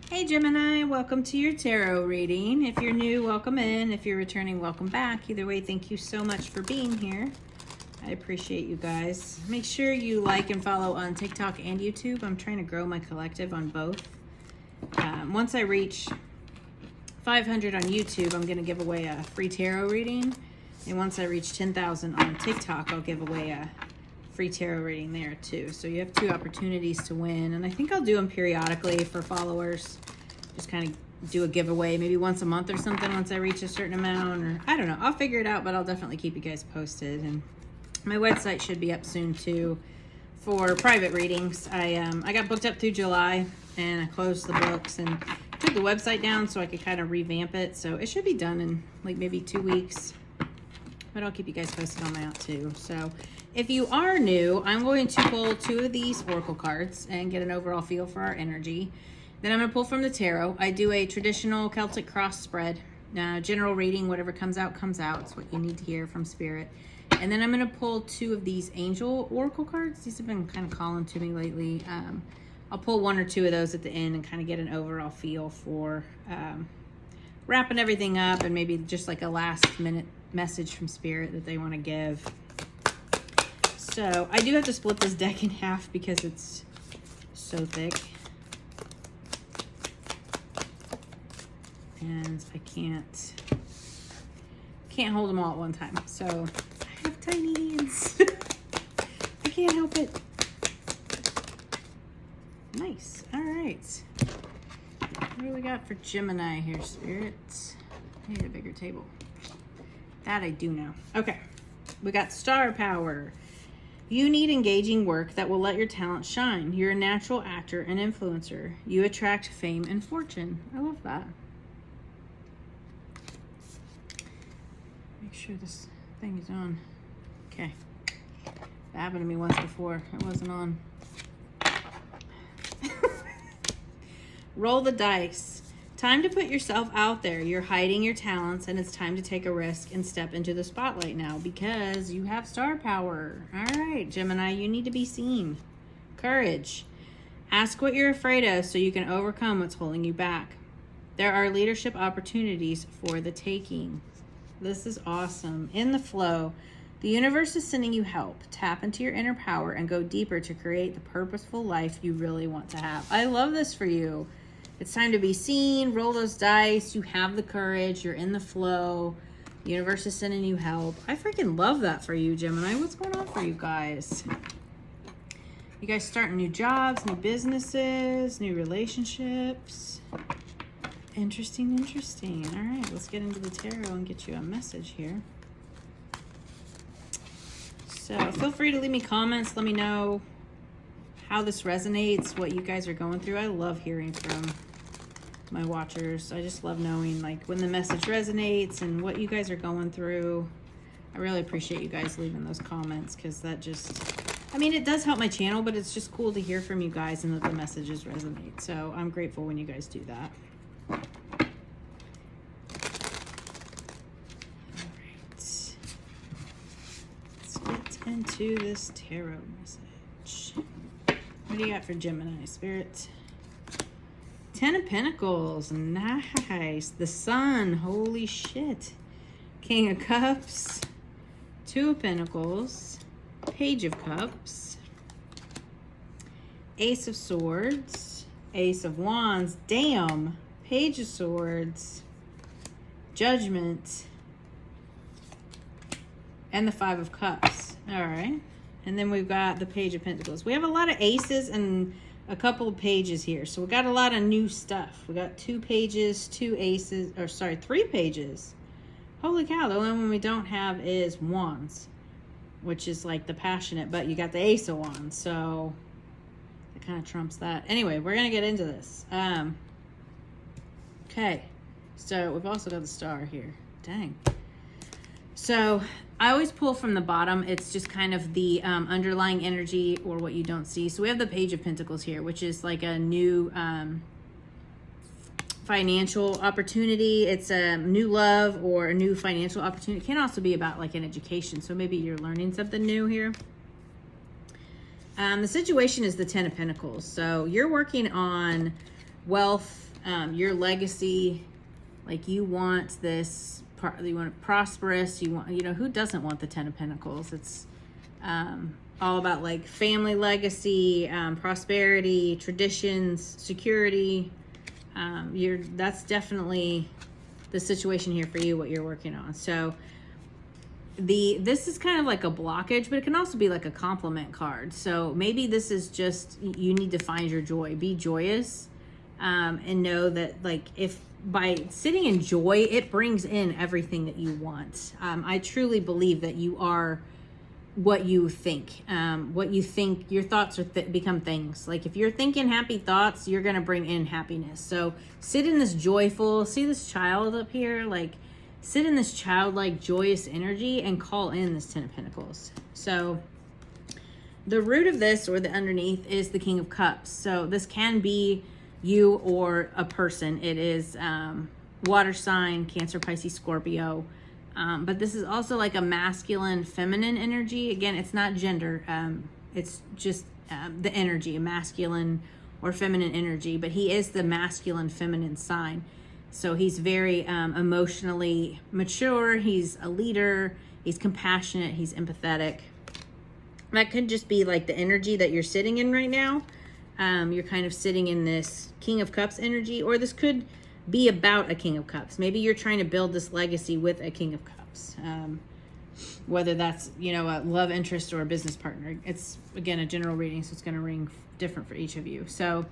Hey Gemini, welcome to your tarot reading. If you're new, welcome in. If you're returning, welcome back. Either way, thank you so much for being here. I appreciate you guys. Make sure you like and follow on TikTok and YouTube. I'm trying to grow my collective on both. Once I reach 500 on YouTube, I'm going to give away a free tarot reading. And once I reach 10,000 on TikTok, I'll give away a free tarot reading there too. So you have 2 opportunities to win, and I think I'll do them periodically for followers. Just kind of do a giveaway maybe once a month or something once I reach a certain amount, or I don't know, I'll figure it out, but I'll definitely keep you guys posted. And my website should be up soon too for private readings. I got booked up through July and I closed the books and took the website down so I could kind of revamp it, so it should be done in like maybe 2 weeks, but I'll keep you guys posted on that too. So if you are new, I'm going to pull 2 of these oracle cards and get an overall feel for our energy. Then I'm going to pull from the tarot. I do a traditional Celtic cross spread, general reading. Whatever comes out, comes out. It's what you need to hear from spirit. And then I'm going to pull 2 of these angel oracle cards. These have been kind of calling to me lately. I'll pull 1 or 2 of those at the end and kind of get an overall feel for wrapping everything up, and maybe just like a last minute message from spirit that they want to give. So I do have to split this deck in half because it's so thick. And I can't hold them all at one time. So I have tiny hands. I can't help it. Nice. All right. What do we got for Gemini here, spirits? I need a bigger table. That I do know. Okay. We got star power. You need engaging work that will let your talent shine. You're a natural actor and influencer. You attract fame and fortune. I love that. Make sure this thing is on. Okay. That happened to me once before. It wasn't on. Roll the dice. Time to put yourself out there. You're hiding your talents, and it's time to take a risk and step into the spotlight now because you have star power. All right, Gemini, you need to be seen. Courage. Ask what you're afraid of so you can overcome what's holding you back. There are leadership opportunities for the taking. This is awesome. In the flow, the universe is sending you help. Tap into your inner power and go deeper to create the purposeful life you really want to have. I love this for you. It's time to be seen. Roll those dice. You have the courage. You're in the flow. The universe is sending you help. I freaking love that for you, Gemini. What's going on for you guys? You guys starting new jobs, new businesses, new relationships. Interesting, interesting. All right, let's get into the tarot and get you a message here. So feel free to leave me comments. Let me know how this resonates, what you guys are going through. I love hearing from my watchers. I just love knowing like when the message resonates and what you guys are going through. I really appreciate you guys leaving those comments because that just, I mean, it does help my channel, but it's just cool to hear from you guys and that the messages resonate. So I'm grateful when you guys do that. All right. Let's get into this tarot message. What do you got for Gemini, spirit? 10 of Pentacles, nice. The Sun, holy shit. King of Cups, 2 of Pentacles, Page of Cups, Ace of Swords, Ace of Wands, damn, Page of Swords, Judgment, and the 5 of Cups. All right. And then we've got the Page of Pentacles. We have a lot of aces and a couple of pages here. So we got a lot of new stuff. We got 2 pages, 2 aces, or sorry, 3 pages. Holy cow, the only one we don't have is Wands, which is like the passionate, but you got the Ace of Wands. So that kind of trumps that. Anyway, we're going to get into this. Okay, so we've also got the Star here. Dang. So I always pull from the bottom. It's just kind of the underlying energy or what you don't see. So we have the Page of Pentacles here, which is like a new financial opportunity. It's a new love or a new financial opportunity. It can also be about like an education. So maybe you're learning something new here. The situation is the 10 of Pentacles. So you're working on wealth your legacy, like you want this, you want it prosperous, you want, who doesn't want the 10 of Pentacles? It's all about like family legacy, prosperity, traditions, security. That's definitely the situation here for you, what you're working on. So this is kind of like a blockage, but it can also be like a compliment card. So maybe this is just, you need to find your joy, be joyous, and know that like if by sitting in joy, it brings in everything that you want. I truly believe that you are what you think. Your thoughts become things. Like if you're thinking happy thoughts, you're going to bring in happiness. So sit in this joyful, see this child up here, like sit in this childlike joyous energy and call in this 10 of Pentacles. So the root of this, or the underneath, is the King of Cups. So this can be you or a person. It is water sign, Cancer, Pisces, Scorpio. But this is also like a masculine, feminine energy. Again, it's not gender. It's just the energy, a masculine or feminine energy. But he is the masculine, feminine sign. So he's very emotionally mature. He's a leader. He's compassionate. He's empathetic. That could just be like the energy that you're sitting in right now. You're kind of sitting in this King of Cups energy, or this could be about a King of Cups. Maybe you're trying to build this legacy with a King of Cups, whether that's, a love interest or a business partner. It's, again, a general reading, so it's going to ring different for each of you. So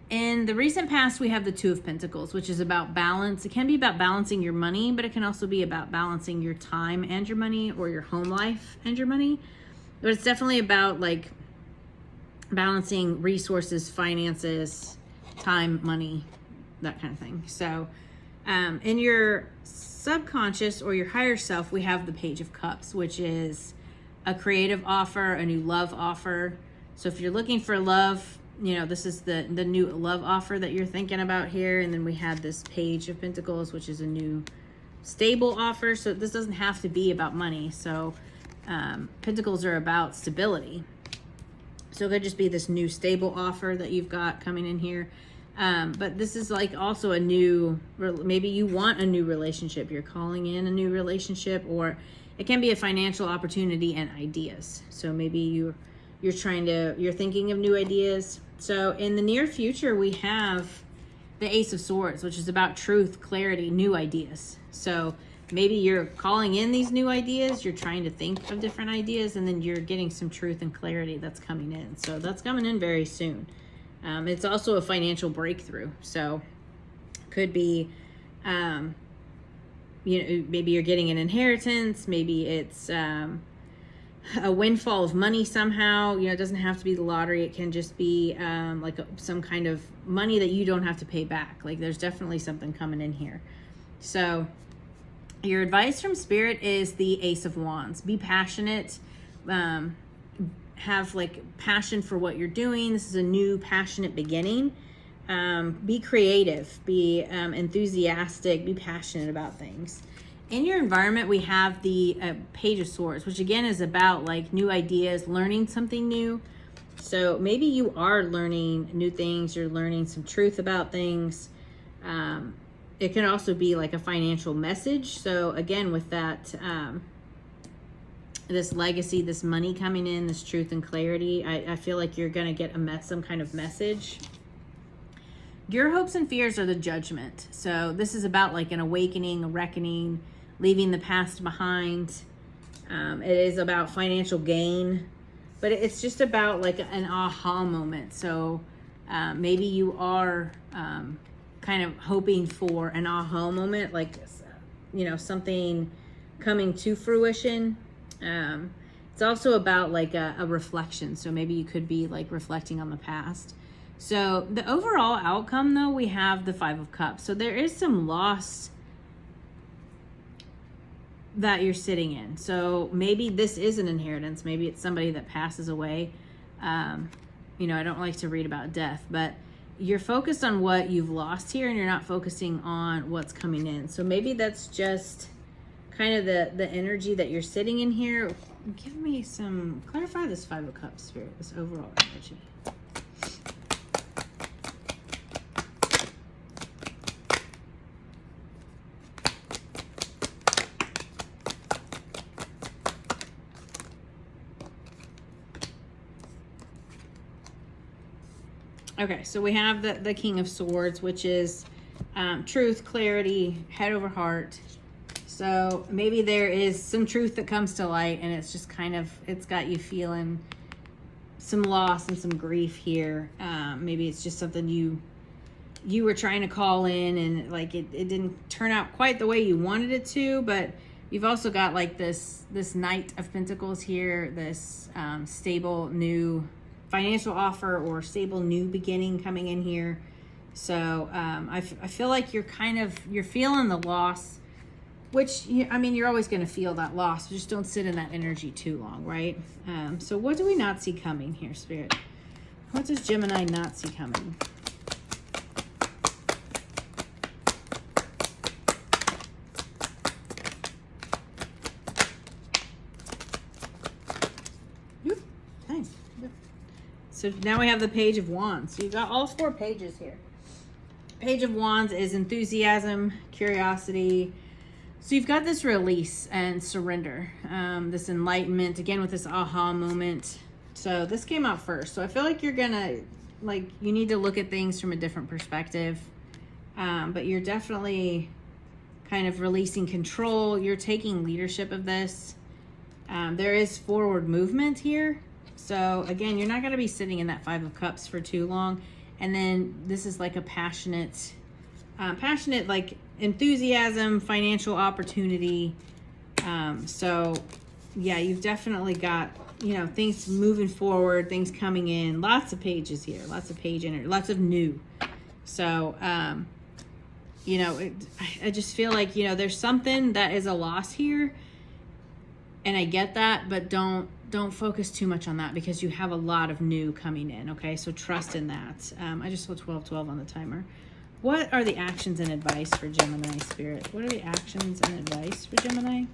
in the recent past, we have the 2 of Pentacles, which is about balance. It can be about balancing your money, but it can also be about balancing your time and your money, or your home life and your money. But it's definitely about like balancing resources, finances, time, money, that kind of thing. So in your subconscious or your higher self, we have the Page of Cups, which is a creative offer, a new love offer. So if you're looking for love, this is the new love offer that you're thinking about here. And then we have this Page of Pentacles, which is a new stable offer. So this doesn't have to be about money. So Pentacles are about stability. So it could just be this new stable offer that you've got coming in here. But this is like also a new, maybe you want a new relationship. You're calling in a new relationship, or it can be a financial opportunity and ideas. So maybe you're thinking of new ideas. So in the near future, we have the Ace of Swords, which is about truth, clarity, new ideas. So maybe you're calling in these new ideas, you're trying to think of different ideas, and then you're getting some truth and clarity that's coming in. So that's coming in very soon. It's also a financial breakthrough. So could be, maybe you're getting an inheritance. Maybe it's a windfall of money somehow. It doesn't have to be the lottery. It can just be like some kind of money that you don't have to pay back. Like there's definitely something coming in here. So your advice from Spirit is the Ace of Wands. Be passionate. Have like passion for what you're doing. This is a new passionate beginning. Be creative, be enthusiastic, be passionate about things. In your environment, we have the Page of Swords, which again is about like new ideas, learning something new. So maybe you are learning new things. You're learning some truth about things. It can also be like a financial message. So again, with that, this legacy, this money coming in, this truth and clarity, I feel like you're going to get some kind of message. Your hopes and fears are the Judgment. So this is about like an awakening, a reckoning, leaving the past behind. It is about financial gain, but it's just about like an aha moment. So maybe you are kind of hoping for an aha moment, like, something coming to fruition. It's also about like a reflection. So maybe you could be like reflecting on the past. So the overall outcome, though, we have the 5 of Cups. So there is some loss that you're sitting in. So maybe this is an inheritance. Maybe it's somebody that passes away. I don't like to read about death, but you're focused on what you've lost here and you're not focusing on what's coming in. So maybe that's just kind of the energy that you're sitting in here. Give me clarify this 5 of Cups, Spirit, this overall energy. Okay, so we have the King of Swords, which is truth, clarity, head over heart. So maybe there is some truth that comes to light, and it's just kind of, it's got you feeling some loss and some grief here. Maybe it's just something you were trying to call in, and like it didn't turn out quite the way you wanted it to. But you've also got like this Knight of Pentacles here, this stable new financial offer or stable new beginning coming in here. So I feel like you're feeling the loss, which, I mean, you're always going to feel that loss. Just don't sit in that energy too long, right? So what do we not see coming here, Spirit? What does Gemini not see coming? Okay. So now we have the Page of Wands. So you've got all 4 pages here. Page of Wands is enthusiasm, curiosity. So you've got this release and surrender, this enlightenment, again with this aha moment. So this came out first. So I feel like you're gonna, like, you need to look at things from a different perspective. But you're definitely kind of releasing control. You're taking leadership of this. There is forward movement here. So again, you're not gonna be sitting in that 5 of Cups for too long. And then this is like a passionate like enthusiasm, financial opportunity. So yeah, you've definitely got, you know, things moving forward, things coming in, lots of pages here, lots of page energy, lots of new. So, you know, I just feel like, you know, there's something that is a loss here, and I get that, but don't focus too much on that, because you have a lot of new coming in. Okay, so trust in that. I just saw 12:12 on the timer. What are the actions and advice for Gemini, Spirit? What are the actions and advice for Gemini?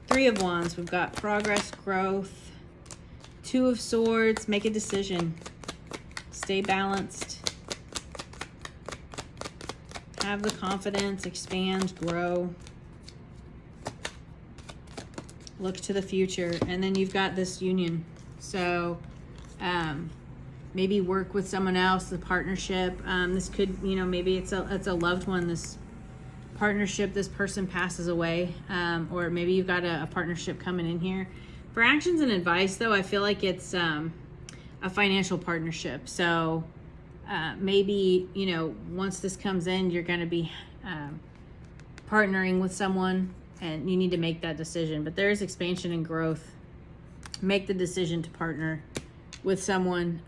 3 of Wands, we've got progress, growth. 2 of Swords, make a decision. Stay balanced. Have the confidence, expand, grow. Look to the future. And then you've got this union. So maybe work with someone else, the partnership. This could, you know, maybe it's a loved one, this partnership, this person passes away. Or maybe you've got a partnership coming in here. For actions and advice, though, I feel like it's a financial partnership. So maybe, you know, once this comes in, you're going to be partnering with someone, and you need to make that decision. But there is expansion and growth. Make the decision to partner with someone,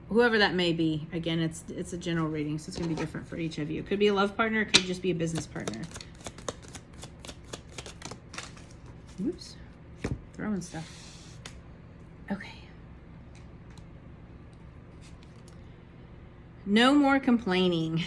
whoever that may be. Again, it's a general reading, so it's going to be different for each of you. It could be a love partner. It could just be a business partner. Oops. Throwing stuff. Okay. No more complaining.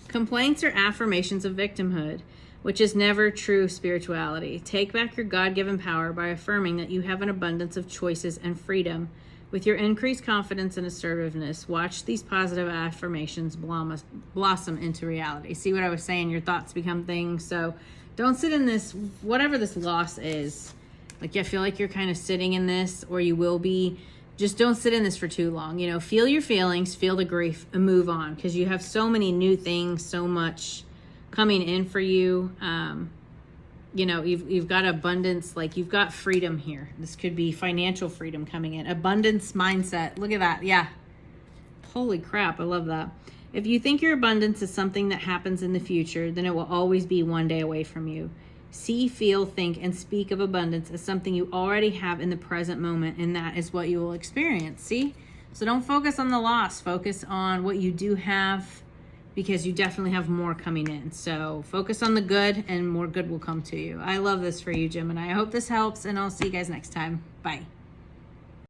Complaints are affirmations of victimhood, which is never true spirituality. Take back your God-given power by affirming that you have an abundance of choices and freedom. With your increased confidence and assertiveness, watch these positive affirmations blossom into reality. See what I was saying? Your thoughts become things. So don't sit in this, whatever this loss is. Like, I feel like you're kind of sitting in this, or you will be. Just don't sit in this for too long. You know, feel your feelings, feel the grief, and move on, because you have so many new things, so much coming in for you. You know, you've got abundance, like you've got freedom here. This could be financial freedom coming in. Abundance mindset. Look at that. Yeah. Holy crap. I love that. If you think your abundance is something that happens in the future, then it will always be one day away from you. See, feel, think, and speak of abundance as something you already have in the present moment, and that is what you will experience. See? So don't focus on the loss. Focus on what you do have, because you definitely have more coming in. So focus on the good, and more good will come to you. I love this for you, Gemini. I hope this helps, and I'll see you guys next time. Bye.